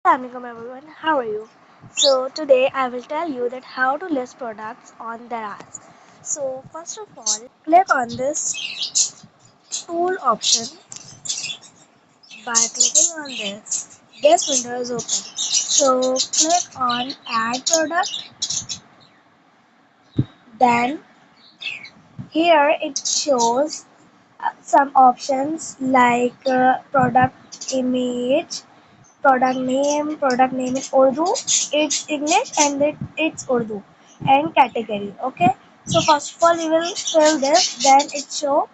Assalamualaikum everyone, how are you? So today I will tell you that how to list products on Daraz. So first of all, click on this tool option. By clicking on this window is open. So click on add product. Then here it shows some options like product image, product name is Urdu, it's English and it's Urdu, and category. Okay, so first of all we will fill this, then it show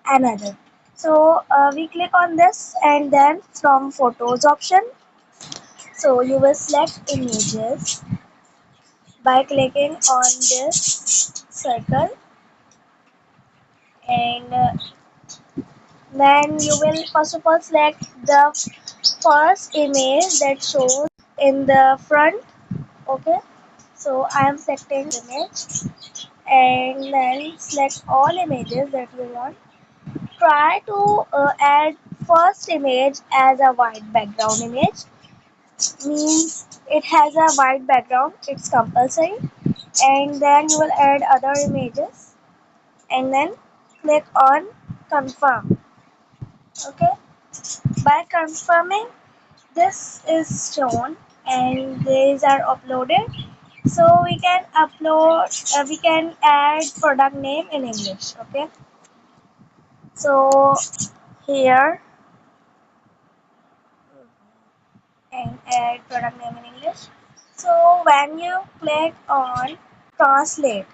another. So we click on this and then from photos option, so you will select images by clicking on this circle, and then you will first of all select the first image that shows in the front. Okay, so I am selecting image and then select all images that you want. Try to add first image as a white background image, means it has a white background, it's compulsory. And then you will add other images and then click on confirm. Okay, by confirming, this is shown and these are uploaded. So we can upload, we can add product name in English. Okay, so here and add product name in English. So when you click on translate,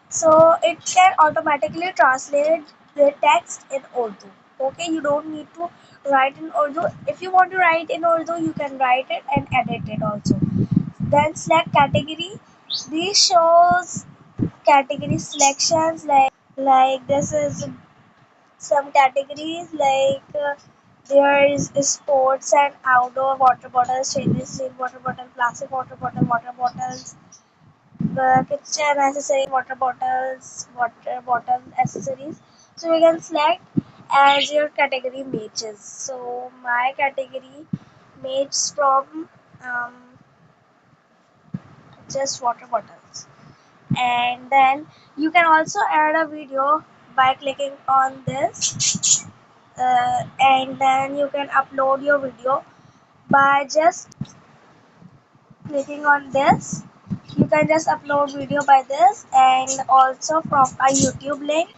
so it can automatically translate the text in Urdu. Okay, you don't need to write in Urdu. If you want to write in Urdu, you can write it and edit it also. Then select category. This shows category selections, like this is some categories like there is sports and outdoor water bottles, stainless steel water bottle, plastic water bottles, kitchen accessory, water bottle accessories. So you can select as your category matches. So my category mates from um, just water bottles. And then you can also add a video by clicking on this, and then you can upload your video by just clicking on this. You can just upload video by this, and also from a YouTube link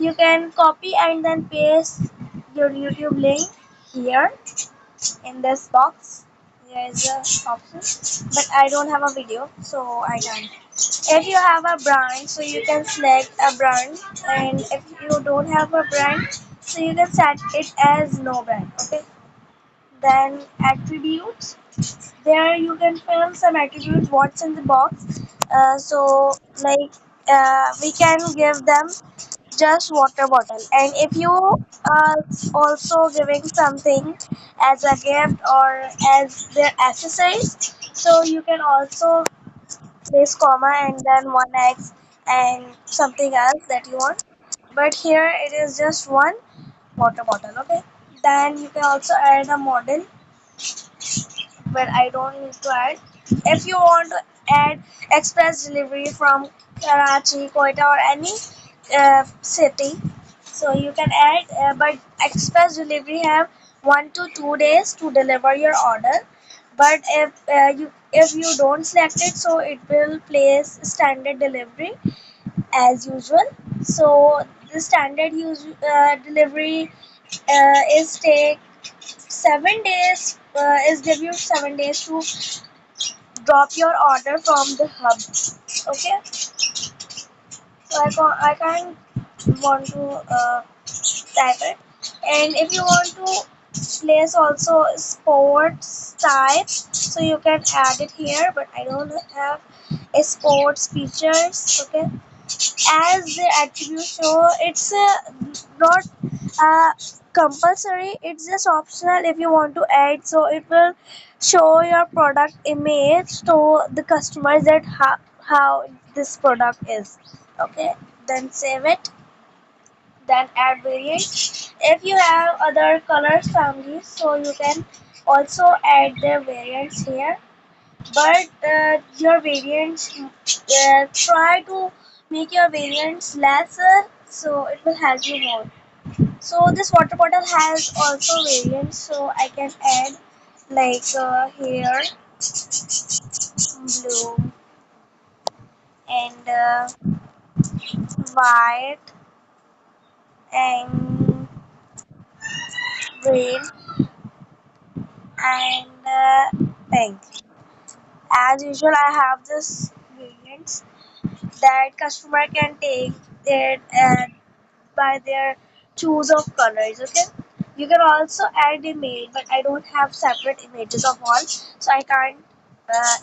you can copy and then paste your YouTube link here in this box. There is a option, but I don't have a video, so I can't. If you have a brand, so you can select a brand, and if you don't have a brand, so you can set it as no brand. Okay, then attributes, there you can fill some attributes what's in the box. So like we can give them just water bottle, and if you are also giving something as a gift or as their accessories, so you can also place comma and then one x and something else that you want, but here it is just one water bottle. Okay, then you can also add a model, but I don't need to add. If you want to add express delivery from Karachi, Quetta, or any city, so you can add. But express delivery have 1 to 2 days to deliver your order. But if you don't select it, so it will place standard delivery as usual. So the standard delivery is take 7 days. Is give you 7 days to drop your order from the hub. Okay, so I can't want to type it. And if you want to place also sports type, so you can add it here, but I don't have a sports features. Okay, as the attribute show, it's not uh, compulsory, it's just optional if you want to add. So it will show your product image to the customers that how this product is. Okay, then save it, then add variant. If you have other colors families, so you can also add their variants here, but your variants, try to make your variants lesser, so it will help you more. So this water bottle has also variants, so I can add like here blue and white and green and pink. As usual, I have this variants that customer can take their by their choose of colors. Okay, you can also add image, but I don't have separate images of all, so I can't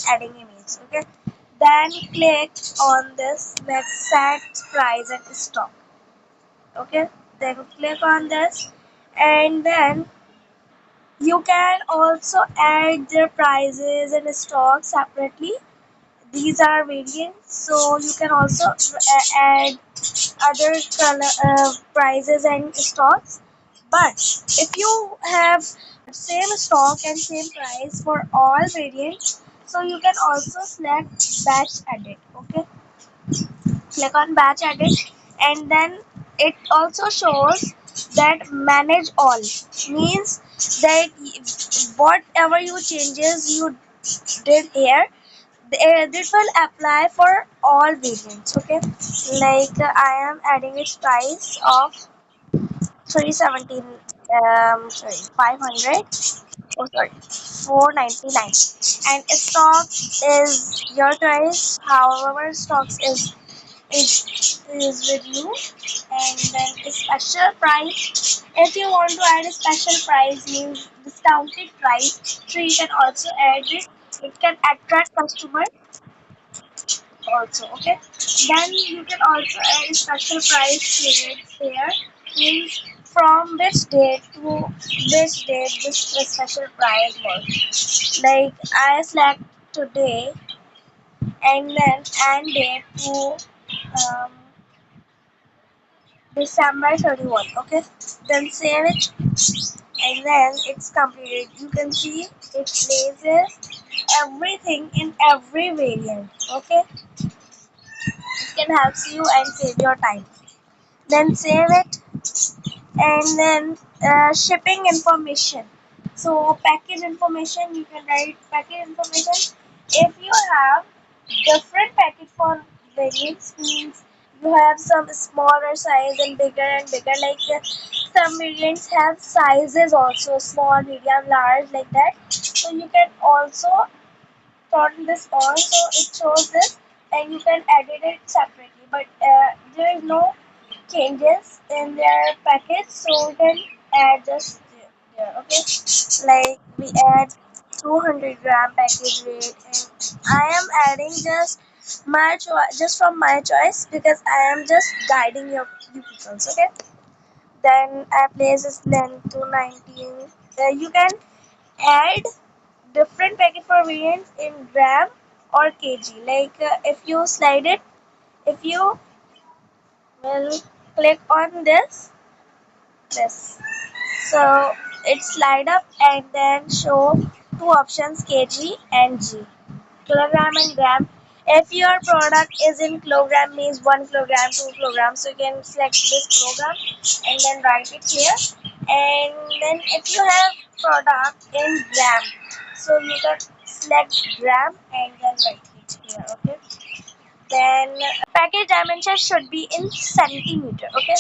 adding image. Okay, then click on this let's set price and stock. Okay, then click on this, and then you can also add their prices and stock separately. These are variants, so you can also add other color, prices and stocks. But if you have same stock and same price for all variants, so you can also select batch edit. Okay, click on batch edit, and then it also shows that manage all, means that whatever you changes you did here, this will apply for all variants. Okay, like I am adding its price of 317, sorry, 500, oh sorry, 499, and stock is your choice, however stocks is with you. And then a special price, if you want to add a special price, means discounted price, so you can also add it. It can attract customers also. Okay, then you can also add a special price limits here, means from which date to which date this special price was. Like I select today and then end date to um, December 31. Okay, then save it, and then it's completed. You can see it places everything in every variant. Okay, it can help you and save your time. Then save it, and then shipping information. So package information, you can write package information. If you have different package for variants, means you have some smaller size and bigger, like some variants have sizes also, small, medium, large, like that. So you can also turn this on, so it shows this, and you can edit it separately, but there is no changes in their package, so we can add just there. Okay, like we add 200-gram package weight, and I am adding just my choice, just from my choice, because I am just guiding you people. Okay, then I place this length to 19. You can add different packet for variants in gram or kg. Like if you slide it, if you will click on this, so it slide up and then show two options, kg and g, kilogram and gram. If your product is in kilogram, means 1 kilogram, 2 kilograms, so you can select this kilogram and then write it here. And then if you have product in gram, so you can select gram and then write it here. Okay, then package dimension should be in centimeter. Okay,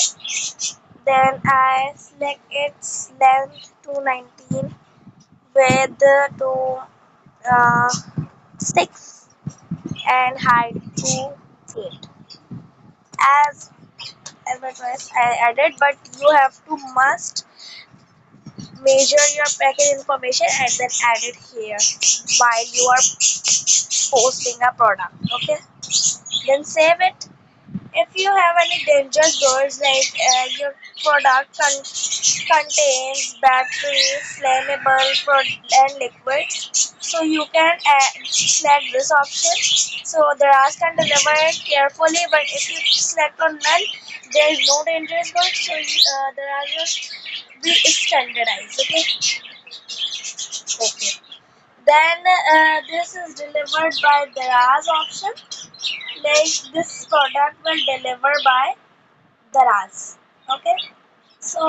then I select its length to 19, width to 6, and height to 8. As advertised, I added, but you have to must measure your package information and then add it here while you are posting a product. Okay, then save it. If you have any dangerous words, like your product contains battery, flammable, and liquid, so you can select this option. So Daraz can deliver it carefully, but if you select on none, there is no dangerous words, so Daraz will be standardized. Okay, Okay. Then this is delivered by Daraz option. Like this product will deliver by Daraz. Okay. So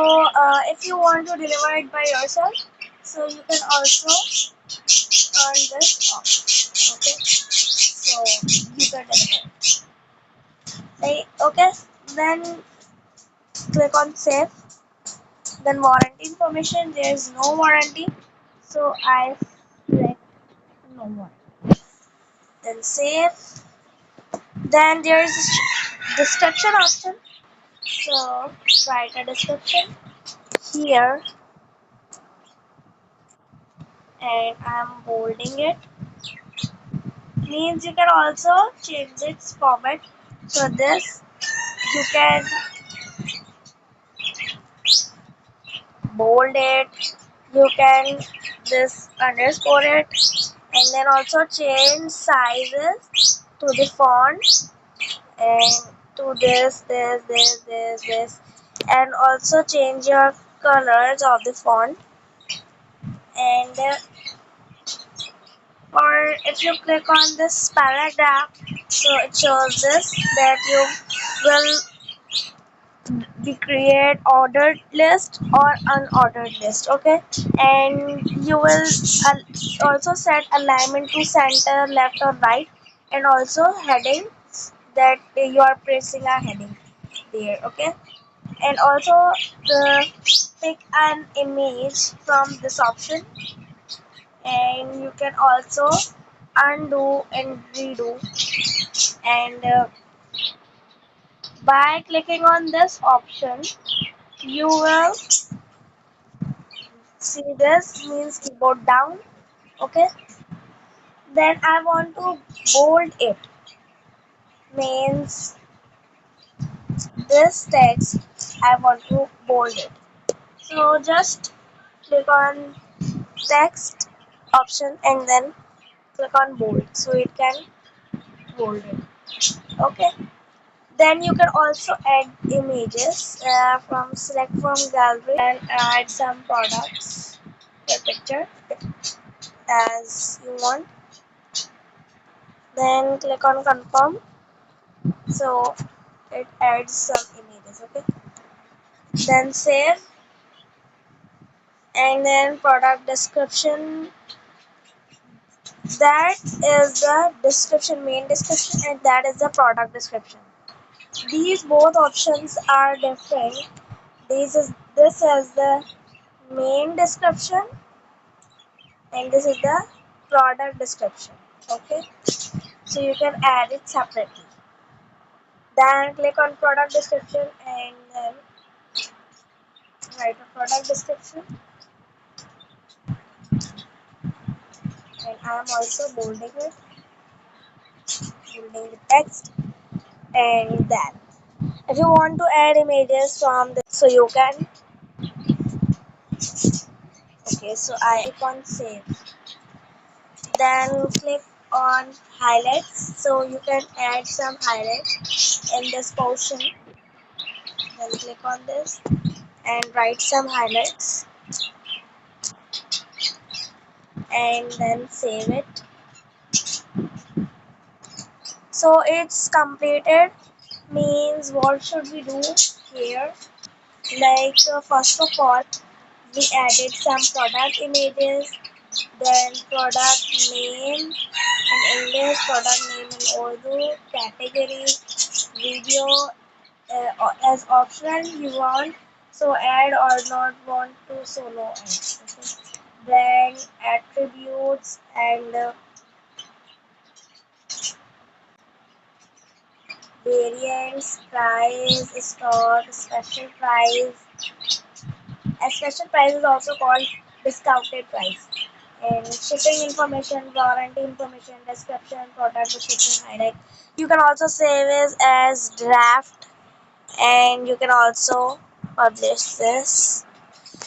if you want to deliver it by yourself, so you can also turn this off. Okay. So you can deliver it. Like, okay. Then click on save. Then warranty information. There is no warranty. So I select no warranty. Then save. Then there is description option. So write a description here, and I'm bolding it. Means you can also change its format. So this you can bold it. You can this underscore it, and then also change sizes to the font and to this, and also change your colors of the font. And or if you click on this paragraph, so it shows this that you will be create ordered list or unordered list. Okay. And you will also set alignment to center, left or right, and also heading that you are pressing a heading there. Okay. And also pick an image from this option, and you can also undo and redo. And by clicking on this option, you will see this means keyboard down. Okay. Then I want to bold it, means this text I want to bold it. So just click on text option and then click on bold, so it can bold it. Okay. Then you can also add images from select from gallery and add some products, your picture as you want. Then click on confirm, so it adds some images. Okay. Then save, and then product description, that is the description, main description, and that is the product description. These both options are different. This is the main description, and this is the product description. Okay. So you can add it separately. Then click on product description and then write a product description, and I am also bolding it, bolding the text. And then if you want to add images from this, so you can. Okay, so I click on save. Then click on highlights, so you can add some highlights in this portion. Then click on this and write some highlights, and then save it. So it's completed. Means what should we do here? Like first of all, we added some product images, then product name in English, product name in Urdu, category, video as optional you want, so add or not want to, so no add. Okay. Then attributes and variants, price, stock, special price. A special price is also called discounted price. And shipping information, warranty information, description, product description, highlight. You can also save it as draft, and you can also publish this.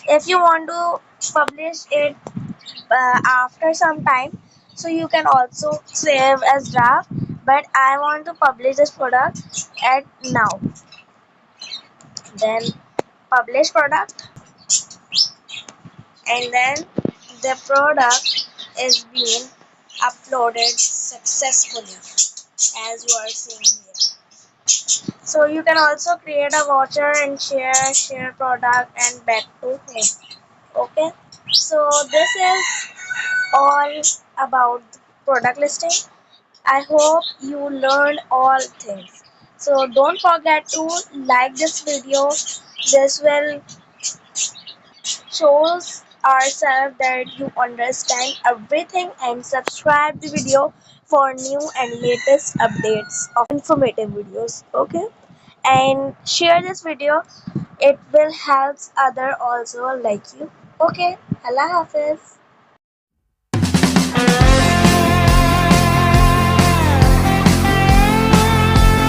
If you want to publish it after some time, so you can also save as draft. But I want to publish this product at now. Then publish product, and then the product is being uploaded successfully, as you are seeing here. So you can also create a voucher and share product and back to home. Okay, so this is all about product listing. I hope you learned all things. So don't forget to like this video. This will shows ourselves that you understand everything, and subscribe the video for new and latest updates of informative videos. Okay, and share this video. It will help other also like you. Okay, Allah Hafiz.